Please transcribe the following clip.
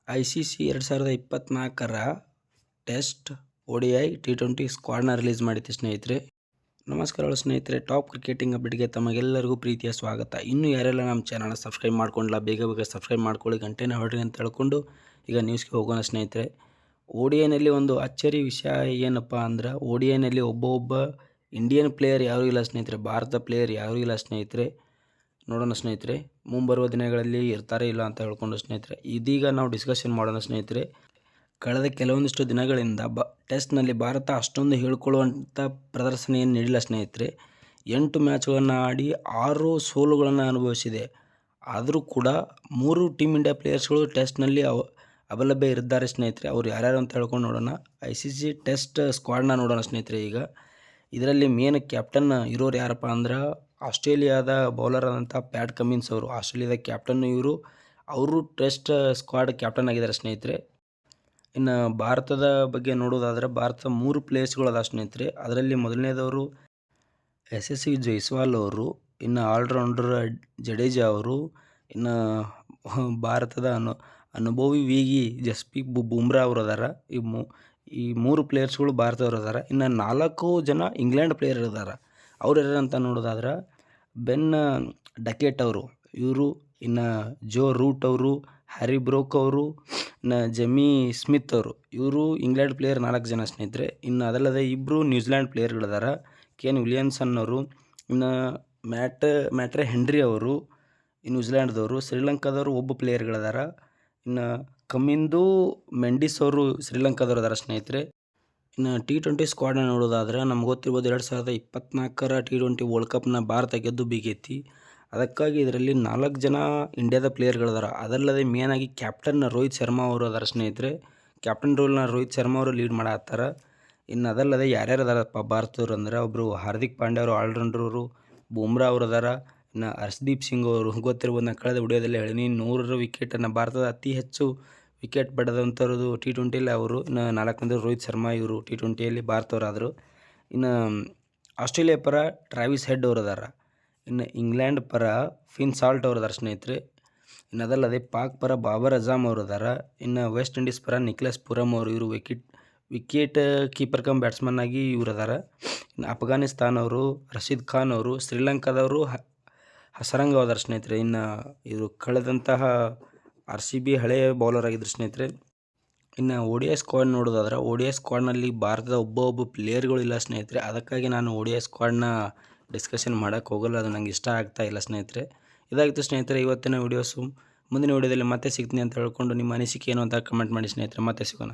ICC 2024ರ test ODI T20 ಸ್ಕ್ವಾಡ್ನ release ಮಾಡಿತ್ತು ಸ್ನೇಹಿತರೆ. ನಮಸ್ಕಾರಗಳು ಸ್ನೇಹಿತರೆ, ಟಾಪ್ ಕ್ರಿಕೆಟಿಂಗ್ ಅಪ್ಡೇಟ್ಗೆ ತಮಗೆಲ್ಲರಿಗೂ ಪ್ರೀತಿಯ ಸ್ವಾಗತ. ಇನ್ನೂ ಯಾರೆಲ್ಲ ನಮ್ಮ ಚಾನಲ್ನ ಸಬ್ಸ್ಕ್ರೈಬ್ ಮಾಡ್ಕೊಂಡಿಲ್ಲ ಬೇಗ ಸಬ್ಸ್ಕ್ರೈಬ್ ಮಾಡ್ಕೊಳ್ಳಿ, ಗಂಟೆನ ಹೊಡ್ರಿ ಅಂತ ಹೇಳ್ಕೊಂಡು ಈಗ ನ್ಯೂಸ್ಗೆ ಹೋಗೋಣ ಸ್ನೇಹಿತರೆ. ODIನಲ್ಲಿ ಒಂದು ಅಚ್ಚರಿ ವಿಷಯ ಏನಪ್ಪ ಅಂದ್ರೆ, ODIನಲ್ಲಿ ಒಬ್ಬ ಇಂಡಿಯನ್ ಪ್ಲೇಯರ್ ಯಾರೂ ಇಲ್ಲ ಸ್ನೇಹಿತರೆ, ಭಾರತ ಪ್ಲೇಯರ್ ಯಾರೂ ಇಲ್ಲ ಸ್ನೇಹಿತರೆ. ನೋಡೋಣ ಸ್ನೇಹಿತರೆ, ಮುಂಬರುವ ದಿನಗಳಲ್ಲಿ ಇರ್ತಾರೆ ಇಲ್ಲ ಅಂತ ಹೇಳ್ಕೊಂಡು ಸ್ನೇಹಿತರೆ ಇದೀಗ ನಾವು ಡಿಸ್ಕಷನ್ ಮಾಡೋಣ ಸ್ನೇಹಿತರೆ. ಕಳೆದ ಕೆಲವೊಂದಿಷ್ಟು ದಿನಗಳಿಂದ ಟೆಸ್ಟ್ನಲ್ಲಿ ಭಾರತ ಅಷ್ಟೊಂದು ಹೇಳ್ಕೊಳ್ಳುವಂಥ ಪ್ರದರ್ಶನ ಏನು ನೀಡಿಲ್ಲ ಸ್ನೇಹಿತರೆ. 8 ಮ್ಯಾಚ್ಗಳನ್ನು ಆಡಿ 6 ಸೋಲುಗಳನ್ನು ಅನುಭವಿಸಿದೆ. ಆದರೂ ಕೂಡ 3 ಟೀಮ್ ಇಂಡಿಯಾ ಪ್ಲೇಯರ್ಸ್ಗಳು ಟೆಸ್ಟ್ನಲ್ಲಿ ಅವೈಲಬಲ್ ಇದ್ದಾರೆ ಸ್ನೇಹಿತರೆ. ಅವ್ರು ಯಾರ್ಯಾರು ಅಂತ ಹೇಳ್ಕೊಂಡು ನೋಡೋಣ. ICC ಟೆಸ್ಟ್ ಸ್ಕ್ವಾಡ್ನ ನೋಡೋಣ ಸ್ನೇಹಿತರೆ. ಈಗ ಇದರಲ್ಲಿ ಮೇನ್ ಕ್ಯಾಪ್ಟನ್ ಇರೋರು ಯಾರಪ್ಪ ಅಂದ್ರೆ, ಆಸ್ಟ್ರೇಲಿಯಾದ ಬೌಲರ್ ಆದಂಥ ಪ್ಯಾಟ್ ಕಮಿನ್ಸ್ ಅವರು. ಆಸ್ಟ್ರೇಲಿಯಾದ ಕ್ಯಾಪ್ಟನ್ ಅವರು ಟೆಸ್ಟ್ ಸ್ಕ್ವಾಡ್ ಕ್ಯಾಪ್ಟನ್ ಆಗಿದ್ದಾರೆ ಸ್ನೇಹಿತರೆ. ಇನ್ನು ಭಾರತದ ಬಗ್ಗೆ ನೋಡೋದಾದರೆ, ಭಾರತ 3 ಪ್ಲೇಯರ್ಸ್ಗಳು ಅದ ಸ್ನೇಹಿತರೆ. ಅದರಲ್ಲಿ ಮೊದಲನೇದವರು SSV ಜೈಸ್ವಾಲ್ ಅವರು, ಇನ್ನು ಆಲ್ರೌಂಡರ್ ಜಡೇಜಾ ಅವರು, ಇನ್ನು ಭಾರತದ ಅನುಭವಿ ವೇಗಿ ಜಸ್ಪ್ರೀತ್ ಬುಮ್ರಾ ಅವರು ಅದಾರ. ಈ 3 ಪ್ಲೇಯರ್ಸ್ಗಳು ಭಾರತದವರು ಅದಾರ. ಇನ್ನು 4 ಜನ ಇಂಗ್ಲೆಂಡ್ ಪ್ಲೇಯರ್ ಇದಾರೆ. ಅವ್ರು ಯಾರು ಅಂತ ನೋಡೋದಾದ್ರೆ, ಬೆನ್ ಡಕೆಟ್ ಅವರು ಇವರು, ಇನ್ನು ಜೋ ರೂಟ್ ಅವರು, ಹ್ಯಾರಿ ಬ್ರೋಕ್ ಅವರು, ಇನ್ನು ಜೆಮಿ ಸ್ಮಿತ್ ಅವರು, ಇವರು ಇಂಗ್ಲೆಂಡ್ ಪ್ಲೇಯರ್ 4 ಜನ ಸ್ನೇಹಿತರೆ. ಇನ್ನು ಅದಲ್ಲದೆ 2 ನ್ಯೂಜಿಲ್ಯಾಂಡ್ ಪ್ಲೇಯರ್ಗಳಿದಾರ, ಕೇನ್ ವಿಲಿಯಮ್ಸನ್ ಅವರು, ಇನ್ನು ಮ್ಯಾಟ್ರೆ ಹೆನ್ರಿ ಅವರು ನ್ಯೂಜಿಲ್ಯಾಂಡ್ದವರು. ಶ್ರೀಲಂಕಾದವರು ಒಬ್ಬ ಪ್ಲೇಯರ್ಗಳಿದಾರ. ಇನ್ನು ಕಮಿಂದು ಮೆಂಡಿಸ್ ಅವರು ಶ್ರೀಲಂಕಾದವರು ಅದಾರ ಸ್ನೇಹಿತರೆ. ಇನ್ನು T20 ಸ್ಕ್ವಾಡ್ನ ನೋಡೋದಾದ್ರೆ, ನಮ್ಗೆ ಗೊತ್ತಿರ್ಬೋದು 2024ರ T20 ವರ್ಲ್ಡ್ ಕಪ್ನ ಭಾರತ ಗೆದ್ದು ಬೀಗೈತಿ. ಅದಕ್ಕಾಗಿ ಇದರಲ್ಲಿ 4 ಜನ ಇಂಡಿಯಾದ ಪ್ಲೇಯರ್ಗಳಿದಾರೆ. ಅದಲ್ಲದೆ ಮೇನಾಗಿ ಕ್ಯಾಪ್ಟನ್ ರೋಹಿತ್ ಶರ್ಮಾ ಅವರು ಅದಾರ ಸ್ನೇಹಿತರೆ. ಕ್ಯಾಪ್ಟನ್ ರೋಲ್ನ ರೋಹಿತ್ ಶರ್ಮಾ ಅವರು ಲೀಡ್ ಮಾಡತ್ತಾರ. ಇನ್ನು ಅದಲ್ಲದೆ ಯಾರ್ಯಾರು ಅದಾರಪ್ಪ ಭಾರತದವ್ರು ಅಂದ್ರೆ, ಒಬ್ಬರು ಹಾರ್ದಿಕ್ ಪಾಂಡ್ಯ ಅವರು ಆಲ್ರೌಂಡರು, ಬುಮ್ರಾ ಅವರು ಅದಾರ. ಇನ್ನು ಹರ್ಷದೀಪ್ ಸಿಂಗ್ ಅವರು ಗೊತ್ತಿರ್ಬೋದು, ನಾನು ಕಳೆದ ವಿಡಿಯೋದಲ್ಲಿ ಹೇಳಿನಿ, 100 ವಿಕೆಟನ್ನು ಭಾರತದ ಅತಿ ಹೆಚ್ಚು ವಿಕೆಟ್ ಪಡೆದಂಥವ್ರದ್ದು T20ಯಲ್ಲಿ ಅವರು. ಇನ್ನು 4ನೇದು ರೋಹಿತ್ ಶರ್ಮಾ, ಇವರು T20ಯಲ್ಲಿ ಭಾರತವರಾದರು. ಇನ್ನು ಆಸ್ಟ್ರೇಲಿಯಾ ಪರ ಟ್ರಾವಿಸ್ ಹೆಡ್ ಅವರು ಅದಾರ. ಇನ್ನು ಇಂಗ್ಲೆಂಡ್ ಪರ ಫಿನ್ ಸಾಲ್ಟ್ ಅವರು ಅದಾರ ಸ್ನೇಹಿತರೆ. ಇನ್ನು ಅದಲ್ಲದೆ ಪಾಕ್ ಪರ ಬಾಬರ್ ಅಜಾಮ್ ಅವರು ಅದಾರ. ಇನ್ನು ವೆಸ್ಟ್ ಇಂಡೀಸ್ ಪರ ನಿಕ್ಲಸ್ ಪುರಮ್ ಅವರು, ಇವರು ವಿಕೆಟ್ ಕೀಪರ್ ಕಮ್ ಬ್ಯಾಟ್ಸ್ಮನ್ ಆಗಿ ಇವರು ಅದಾರ. ಇನ್ನು ಅಫ್ಘಾನಿಸ್ತಾನ್ ಅವರು ರಶೀದ್ ಖಾನ್ ಅವರು, ಶ್ರೀಲಂಕಾದವರು ಹಸರಂಗ ಅದಾರ ಸ್ನೇಹಿತರೆ. ಇನ್ನು ಇವರು ಕಳೆದಂತಹ RCB ಹಳೆಯ ಬೌಲರ್ ಆಗಿದ್ರು ಸ್ನೇಹಿತರೆ. ಇನ್ನು ODI ಸ್ಕ್ವಾಡ್ ನೋಡೋದಾದ್ರೆ, ODI ಸ್ಕ್ವಾಡ್ನಲ್ಲಿ ಭಾರತದ ಒಬ್ಬ ಪ್ಲೇಯರ್ಗಳು ಇಲ್ಲ ಸ್ನೇಹಿತರೆ. ಅದಕ್ಕಾಗಿ ನಾನು ODI ಸ್ಕ್ವಾಡ್ನ ಡಿಸ್ಕಷನ್ ಮಾಡೋಕ್ಕೆ ಹೋಗಲ್ಲ, ಅದು ನಂಗೆ ಇಷ್ಟ ಆಗ್ತಾ ಇಲ್ಲ ಸ್ನೇಹಿತರೆ. ಇದಾಗಿತ್ತು ಸ್ನೇಹಿತರೆ ಇವತ್ತಿನ ವೀಡಿಯೋಸು. ಮುಂದಿನ ವೀಡಿಯೋದಲ್ಲಿ ಮತ್ತೆ ಸಿಗ್ತೀನಿ ಅಂತ ಹೇಳ್ಕೊಂಡು, ನಿಮ್ಮ ಅನಿಸಿಕೆ ಏನು ಅಂತ ಕಮೆಂಟ್ ಮಾಡಿ ಸ್ನೇಹಿತರೆ. ಮತ್ತೆ ಸಿಗೋಣ.